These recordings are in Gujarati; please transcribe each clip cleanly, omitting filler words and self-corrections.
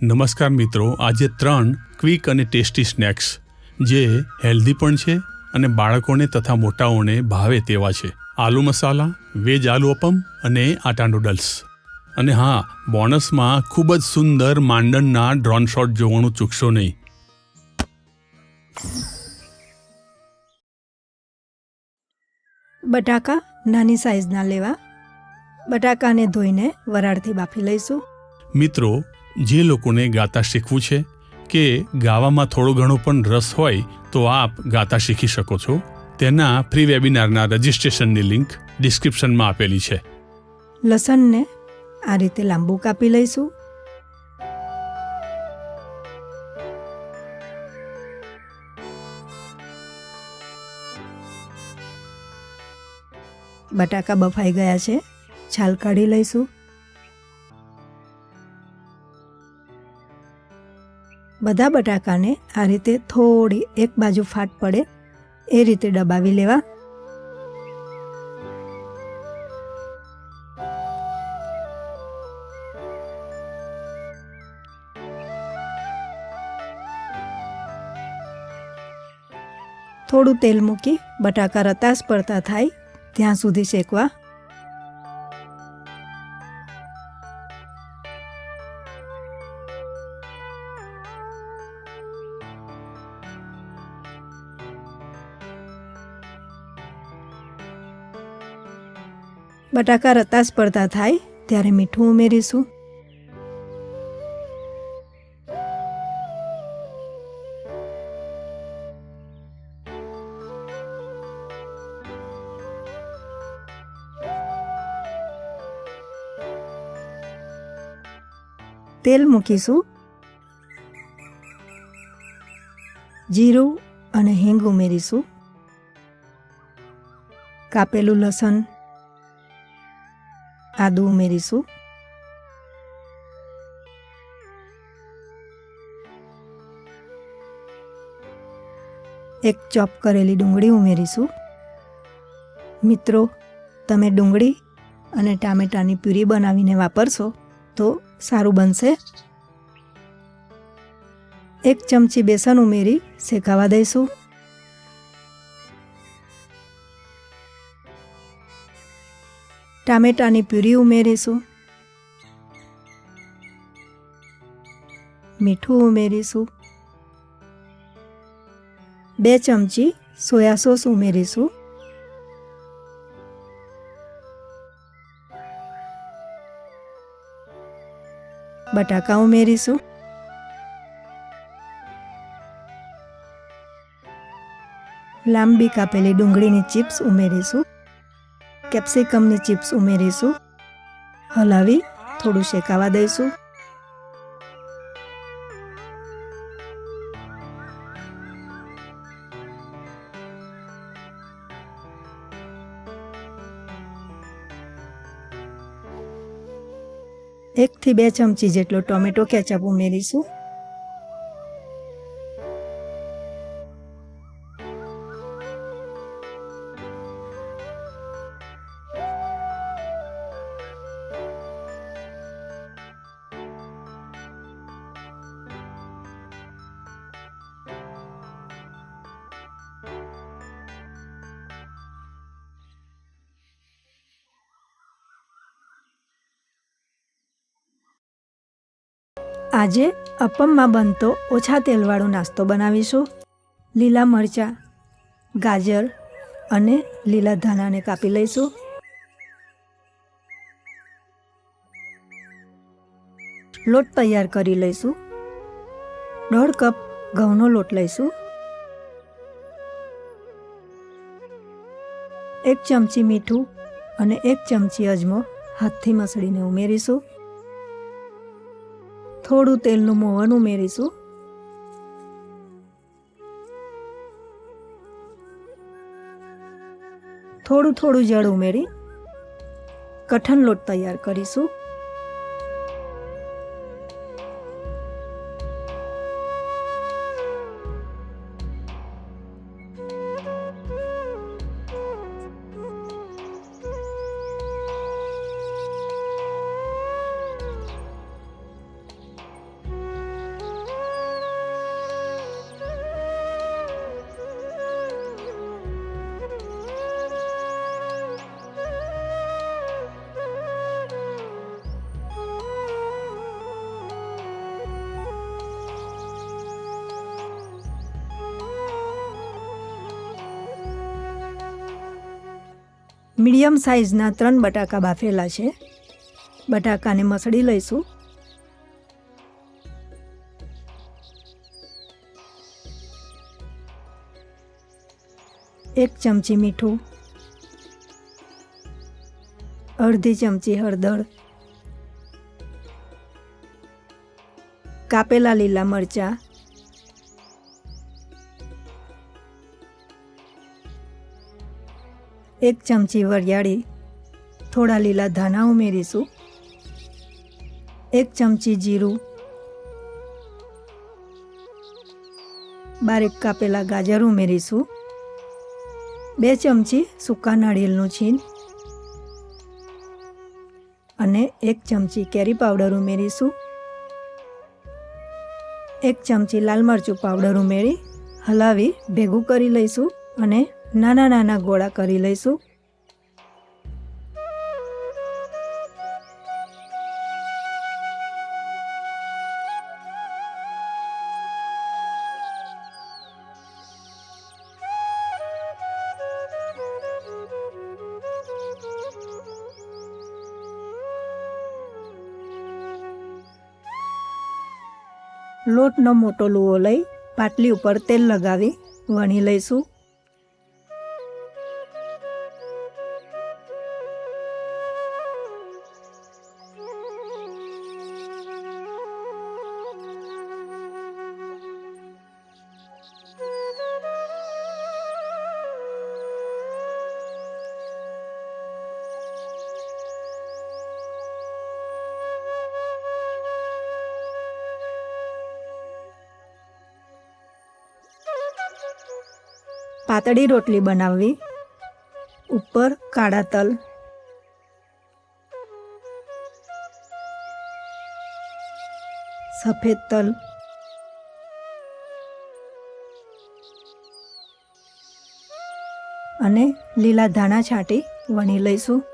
નમસ્કાર મિત્રો, આજે 3 ક્વિક અને ટેસ્ટી સ્નેક્સ જે હેલ્ધી પણ છે અને બાળકોને તથા મોટાઓને ભાવે તેવા છે. આલુ મસાલા, વેજ આલુ અપમ અને આટા નૂડલ્સ. અને હા, બોનસમાં ખૂબ જ સુંદર માંડણના ડ્રોન શોટ જોવાનું ચૂકશો નહીં. બટાકા નાની સાઇઝના લેવા. બટાકાને ધોઈને વરાળથી બાફી લઈશું. મિત્રો, જે લોકોને ગાતા શીખવું છે કે ગાવામાં થોડો ઘણો પણ રસ હોય તો આપ ગાતા શીખી શકો છો. તેના ફ્રી વેબિનારના રજિસ્ટ્રેશનની લિંક ડિસ્ક્રિપ્શનમાં આપેલી છે. લસણને આ રીતે લાંબુ કાપી લઈશું. બટાકા બફાઈ ગયા છે, છાલ કાઢી લઈશું. બધા બટાકાને આ રીતે થોડી એક બાજુ ફાટ પડે એ રીતે દબાવી લેવા. થોડું તેલ મૂકી બટાકા રતાશ પડતા થાય ત્યાં સુધી શેકવા. બટાકા રતાશ પડતા થાય ત્યારે મીઠું ઉમેરીશું. તેલ મૂકીશું. જીરું અને હિંગ ઉમેરીશું. કાપેલું લસણ, આદુ ઉમેરીશું. એક ચોપ કરેલી ડુંગળી ઉમેરીશું. મિત્રો, તમે ડુંગળી અને ટામેટાની પ્યુરી બનાવીને વાપરશો તો સારું બનશે. 1 ચમચી બેસન ઉમેરી શેકાવા દઈશું. ટામેટાની પ્યુરી ઉમેરીશું. મીઠું ઉમેરીશું. 2 ચમચી સોયા સોસ ઉમેરીશું. બટાકા ઉમેરીશું. લાંબી કાપેલી ડુંગળીની ચિપ્સ ઉમેરીશું. કેપ્સિકમની ચિપ્સ ઉમેરીશું. હલાવી થોડું શેકાવા દઈશું. એકથી 2 ચમચી જેટલો ટોમેટો કેચઅપ ઉમેરીશું. આજે અપમમાં બનતો ઓછા તેલવાળો નાસ્તો બનાવીશું. લીલા મરચાં, ગાજર અને લીલા ધાણાને કાપી લઈશું. લોટ તૈયાર કરી લઈશું. 1/2 કપ ઘઉંનો લોટ લઈશું. 1 ચમચી મીઠું અને 1 ચમચી અજમો હાથથી મસળીને ઉમેરીશું. થોડું તેલનું મોવન ઉમેરીશું. થોડું જળ ઉમેરી કઠણ લોટ તૈયાર કરીશું. મીડિયમ સાઇઝના 3 બટાકા બાફેલા છે. બટાકાને મસળી લઈશું. એક ચમચી મીઠું, અડધી ચમચી હળદર, કાપેલા લીલા મરચાં, એક ચમચી વરિયાળી, થોડા લીલા ધાણા ઉમેરીશું, એક ચમચી જીરું, બારીક કાપેલા ગાજર ઉમેરીશું, 2 ચમચી સૂકા નાળિયેરનું છીણ અને 1 ચમચી કેરી પાવડર ઉમેરીશું. 1 ચમચી લાલ મરચું પાવડર ઉમેરી હલાવી ભેગું કરી લઈશું અને નાના નાના ગોળા કરી લઈશું. લોટનો મોટો લુઓ લઈ પાટલી ઉપર તેલ લગાવી વણી લઈશું. પાતળી રોટલી બનાવવી. ઉપર કાળા તલ, સફેદ તલ, અને લીલા ધાણા છાંટી વણી લઈશું.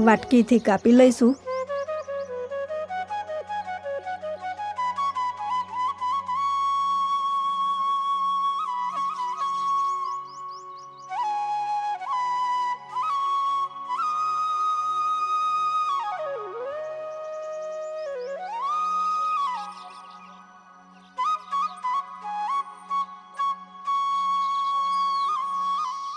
વાટકીથી કાપી લઈશું.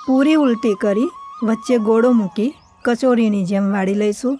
પૂરી ઉલટી કરી વચ્ચે ગોળો મૂકી કચોરીની જેમ વાળી લઈશું.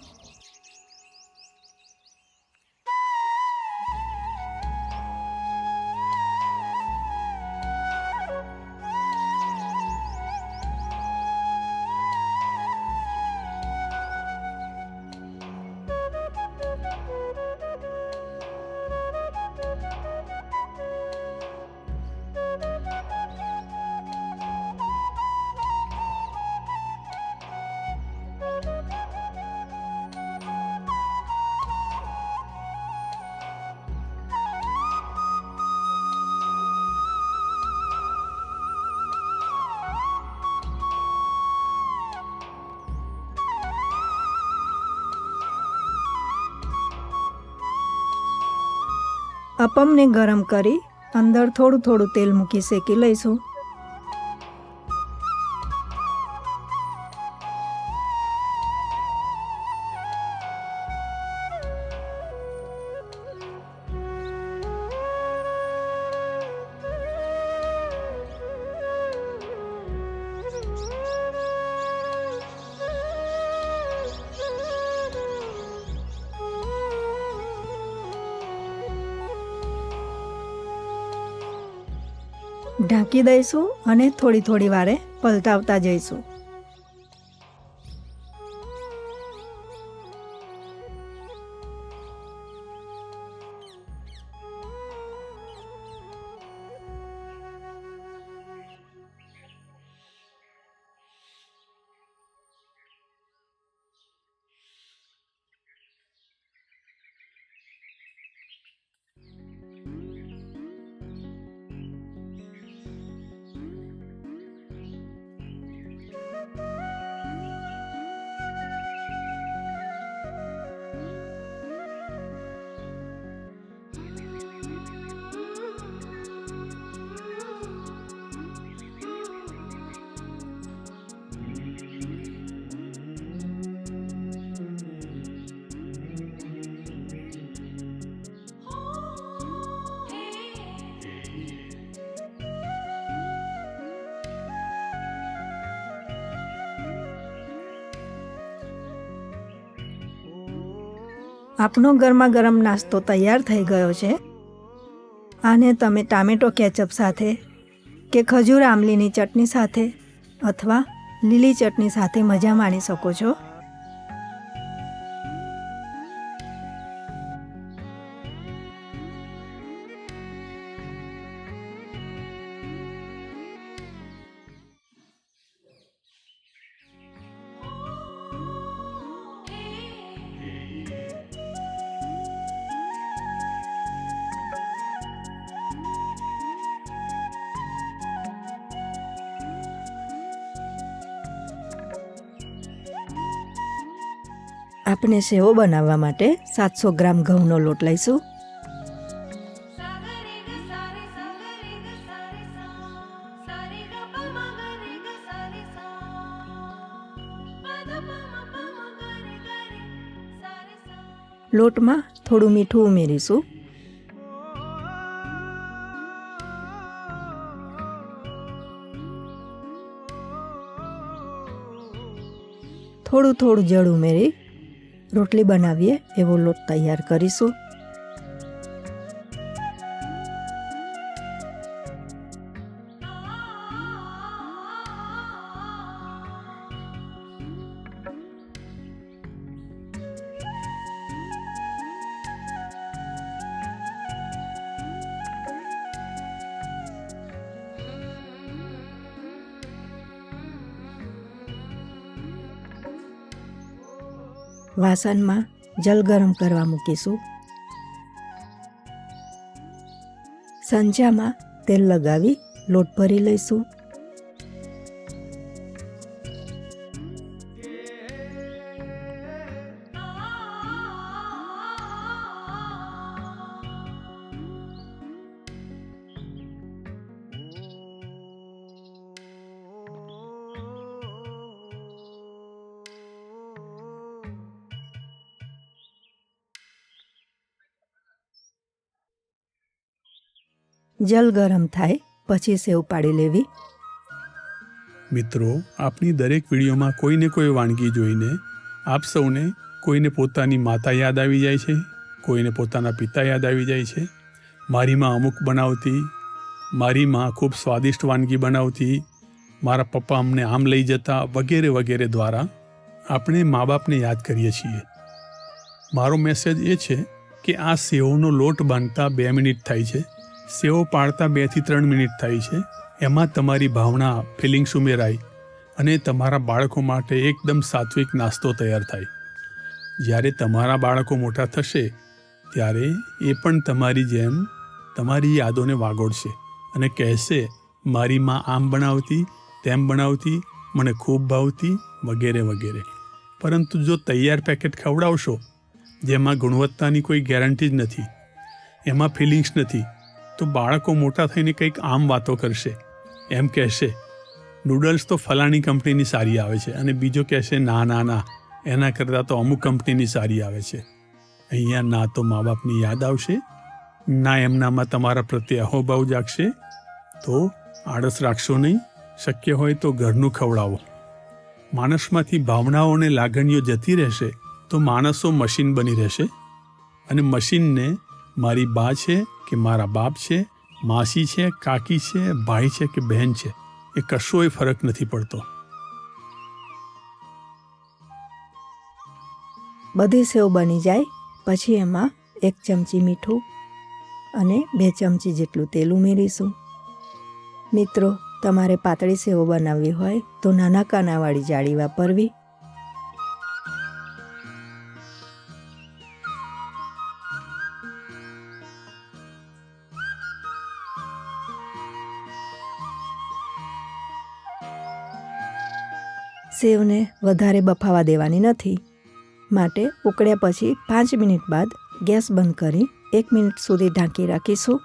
અપમને ગરમ કરી અંદર થોડું થોડું તેલ મૂકી શેકી લઈશું. ઢાંકી દઈશું અને થોડી થોડી વારે પલટાવતા જઈશું. આપનો ગરમા ગરમ નાસ્તો તૈયાર થઈ ગયો છે. આને તમે ટામેટો કેચઅપ સાથે કે ખજૂર આમલીની ચટણી સાથે અથવા લીલી ચટણી સાથે મજા માણી શકો છો. આપણે સેવો બનાવવા માટે 700 ગ્રામ ઘઉંનો લોટ લઈશું. લોટમાં થોડું મીઠું ઉમેરીશું. થોડું થોડું જળ ઉમેરી રોટલી બનાવીએ એવો લોટ તૈયાર કરીશું. વાસણમાં જલ ગરમ કરવા મૂકીશું. સંચામાં તેલ લગાવી લોટ ભરી લઈશું. જલ ગરમ થાય પછી સેવ પાડી લેવી. મિત્રો, આપની દરેક વિડીયોમાં કોઈને કોઈ વાનગી જોઈને આપ સૌને કોઈને પોતાની માતા યાદ આવી જાય છે, કોઈને પોતાના પિતા યાદ આવી જાય છે. મારી માં અમુક બનાવતી, મારી માં ખૂબ સ્વાદિષ્ટ વાનગી બનાવતી, મારા પપ્પા અમને આમ લઈ જતા, વગેરે વગેરે દ્વારા આપણે મા બાપને યાદ કરીએ છીએ. મારો મેસેજ એ છે કે આ સેવનો લોટ બાંધતા 2 મિનિટ થાય છે, સેવ પાડતા 2 થી 3 મિનિટ થાય છે. એમાં તમારી ભાવના, ફિલિંગ્સ ઉમેરાય અને તમારા બાળકો માટે એકદમ સાત્વિક નાસ્તો તૈયાર થાય. જ્યારે તમારા બાળકો મોટા થશે ત્યારે એ પણ તમારી જેમ તમારી યાદોને વાગોળશે અને કહેશે, મારી માં આમ બનાવતી, તેમ બનાવતી, મને ખૂબ ભાવતી, વગેરે વગેરે. પરંતુ જો તૈયાર પેકેટ ખવડાવશો જેમાં ગુણવત્તાની કોઈ ગેરંટી જ નથી, એમાં ફિલિંગ્સ નથી, તો બાળકો મોટા થઈને કંઈક આમ વાતો કરશે. એમ કહેશે, નૂડલ્સ તો ફલાણી કંપનીની સારી આવે છે, અને બીજો કહેશે, ના ના ના, એના કરતાં તો અમુક કંપનીની સારી આવે છે. અહીંયા ના તો મા બાપની યાદ આવશે, ના એમનામાં તમારા પ્રત્યે અહોભાવ જાગશે. તો આળસ રાખશો નહીં, શક્ય હોય તો ઘરનું ખવડાવો. માણસમાંથી ભાવનાઓ અને લાગણીઓ જતી રહેશે તો માણસો મશીન બની રહેશે, અને મશીનને મારી બા છે કે મારા બાપ છે, માસી છે, કાકી છે, ભાઈ છે કે બહેન છે, એ કશોય ફરક નથી પડતો. બધી સેવ બની જાય પછી એમાં 1 ચમચી મીઠું અને 2 ચમચી જેટલું તેલ ઉમેરીશું. મિત્રો, તમારે પાતળી સેવ બનાવવી હોય તો નાના કાનાવાળી જાળી વાપરવી. સેવને વધારે બફાવા દેવાની નથી, માટે ઉકળ્યા પછી 5 મિનિટ બાદ ગેસ બંધ કરી 1 મિનિટ સુધી ઢાંકી રાખીશું.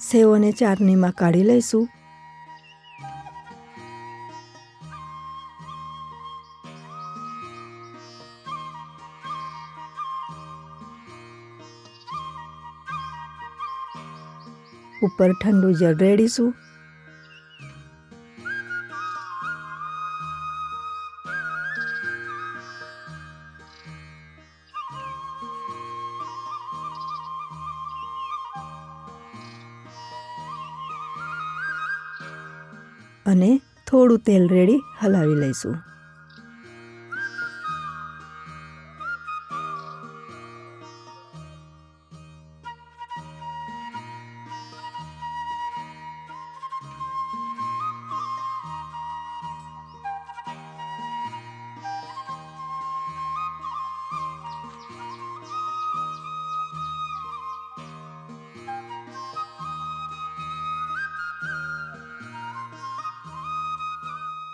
સેવોને ચારણીમાં કાઢી લઈશું. ઉપર ઠંડુ જળ રેડીશું. અને થોડું તેલ રેડી હલાવી લઈશું.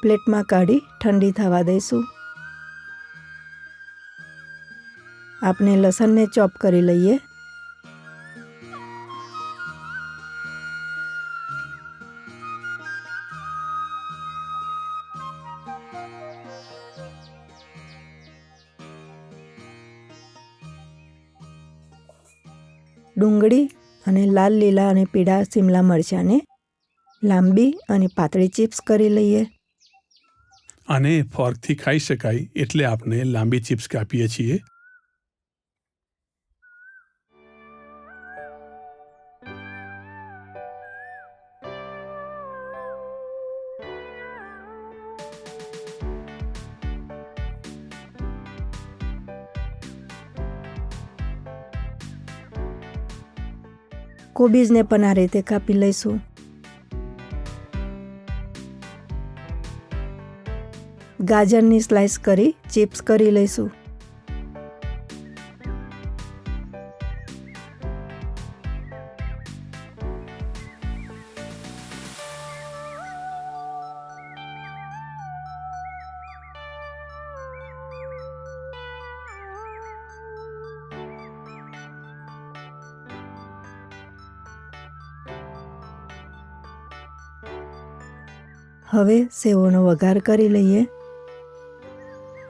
પ્લેટમાં કાઢી ઠંડી થવા દઈશું. આપણે લસણને ચોપ કરી લઈએ. ડુંગળી અને લાલ લીલા અને પીળા શિમલા મરચાંને લાંબી અને પાતળી ચિપ્સ કરી લઈએ. આને ફોર્કથી ખાઈ શકાય એટલે આપણે લાંબી ચિપ્સ કાપીએ છીએ. કોબીજને પણ આ રીતે કાપી લઈશું. ગાજરની સ્લાઇસ કરી ચિપ્સ કરી લઈશું. હવે સેવોનો વઘાર કરી લઈએ.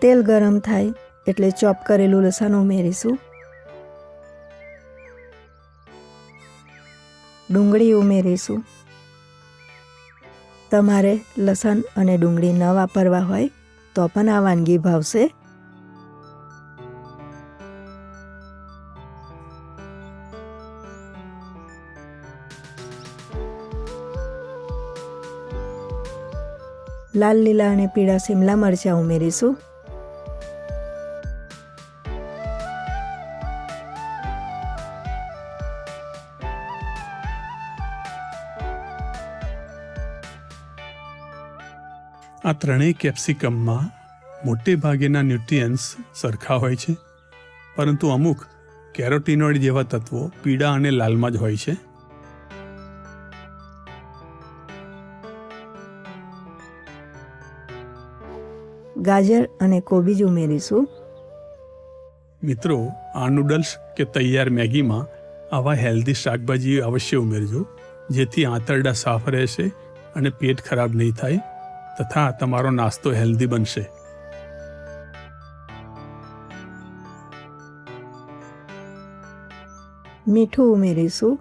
તેલ ગરમ થાય એટલે ચોપ કરેલું લસણ ઉમેરીશું. ડુંગળી ઉમેરીશું. તમારે લસણ અને ડુંગળી ન વાપરવા હોય તો પણ આ વાનગી ભાવશે. લાલ લીલા અને પીળા શિમલા મરચાં ઉમેરીશું. આ ત્રણેય કેપ્સિકમમાં મોટે ભાગેના ન્યુટ્રિયન્ટ્સ સરખા હોય છે, પરંતુ અમુક કેરોટીનોઇડ જેવા તત્વો પીળા અને લાલમાં જ હોય છે. ગાજર અને કોબીજ ઉમેરીશું. મિત્રો, આ નૂડલ્સ કે તૈયાર મેગીમાં આવા હેલ્ધી શાકભાજી અવશ્ય ઉમેરજો, જેથી આંતરડા સાફ રહેશે અને પેટ ખરાબ નહીં થાય તથા તમારો નાસ્તો હેલ્ધી બનશે. મીઠું ઉમેરીશું.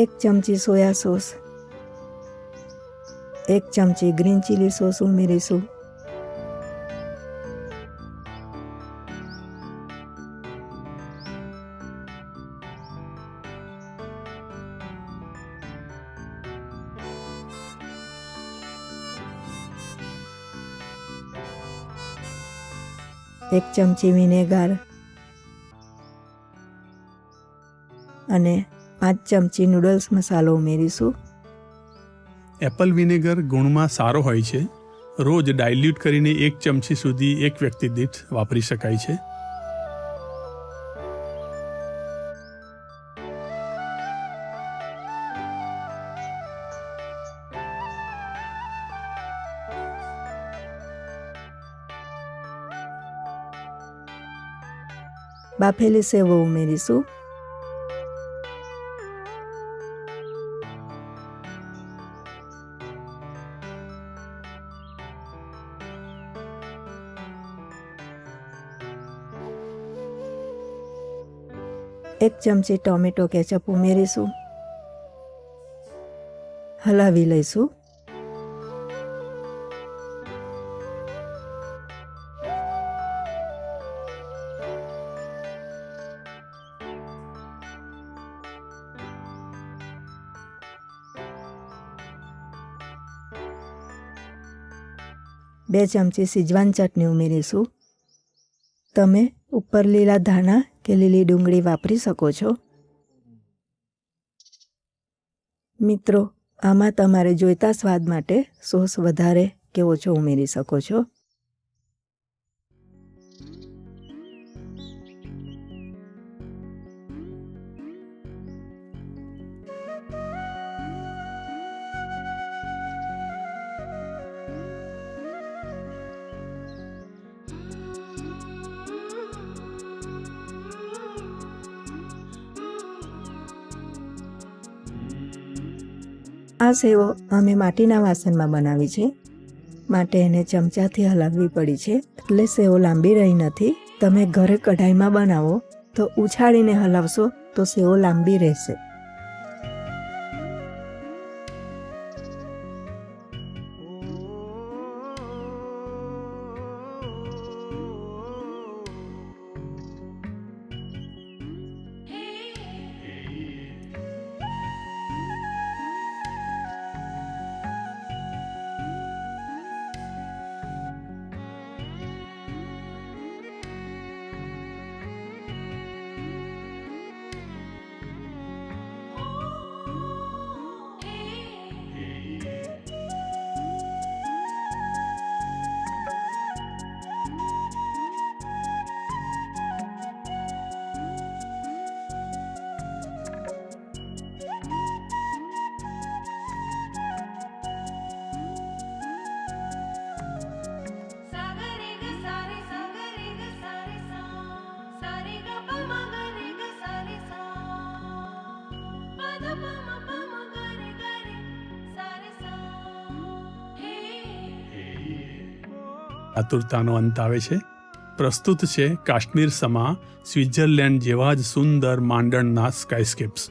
એક ચમચી સોયા સોસ, એક ચમચી ગ્રીન ચીલી સોસ ઉમેરીશું. એક ચમચી વિનેગર અને 5 ચમચી નૂડલ્સ મસાલો ઉમેરીશું. એપલ વિનેગર ગુણમાં સારો હોય છે. રોજ ડાયલ્યુટ કરીને 1 ચમચી સુધી એક વ્યક્તિ દીઠ વાપરી શકાય છે. બાફેલી સેવો ઉમેરીશું. 1 ચમચી ટોમેટો કેચઅપ ઉમેરીશું. હલાવી લઈશું. બે ચમચી સિજવાન ચટણી ઉમેરીશું. તમે ઉપર લીલા ધાણા કે લીલી ડુંગળી વાપરી શકો છો. મિત્રો, આમાં તમારે જોઈતા સ્વાદ માટે સોસ વધારે કે ઓછો ઉમેરી શકો છો. આ સેવો અમે માટીના વાસણમાં બનાવી છે, માટે એને ચમચાથી હલાવવી પડી છે, એટલે સેવો લાંબી રહી નથી. તમે ઘરે કઢાઈમાં બનાવો તો ઉછાળીને હલાવશો તો સેવો લાંબી રહેશે. આતુરતાનો અંત આવે છે. પ્રસ્તુત છે કાશ્મીર સમા સ્વિટ્ઝરલેન્ડ જેવા જ સુંદર માંડણના સ્કાયસ્કેપ્સ.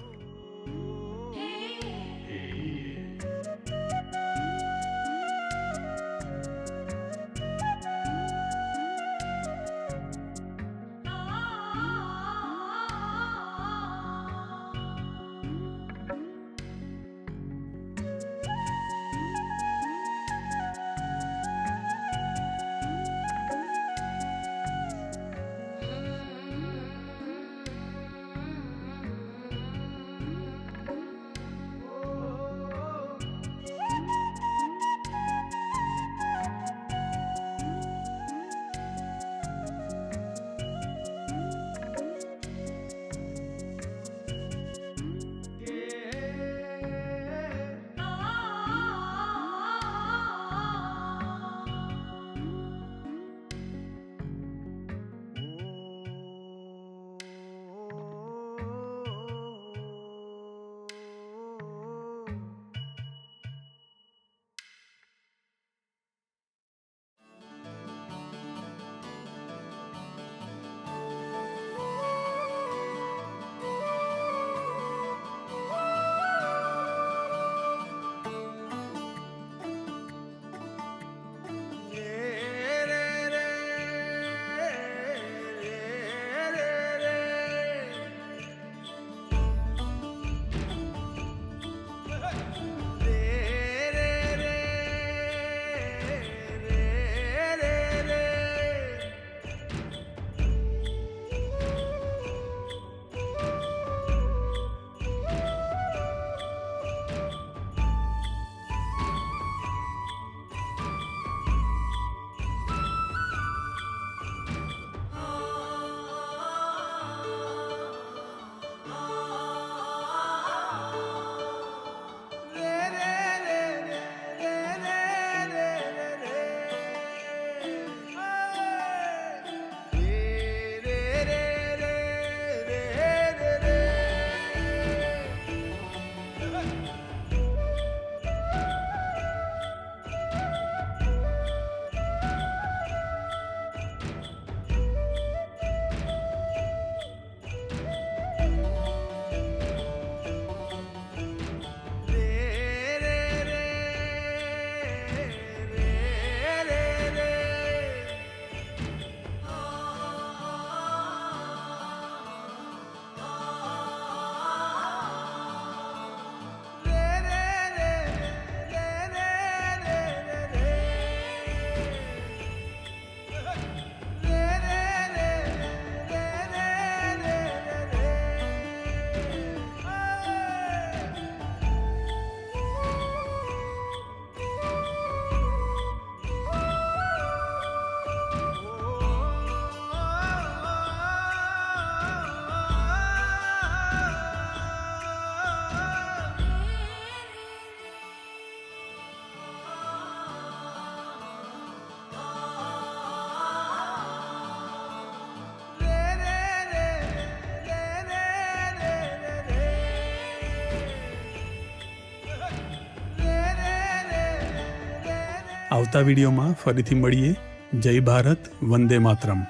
આવતા વિડીયોમાં ફરીથી મળીએ. જય ભારત, વંદે માતરમ.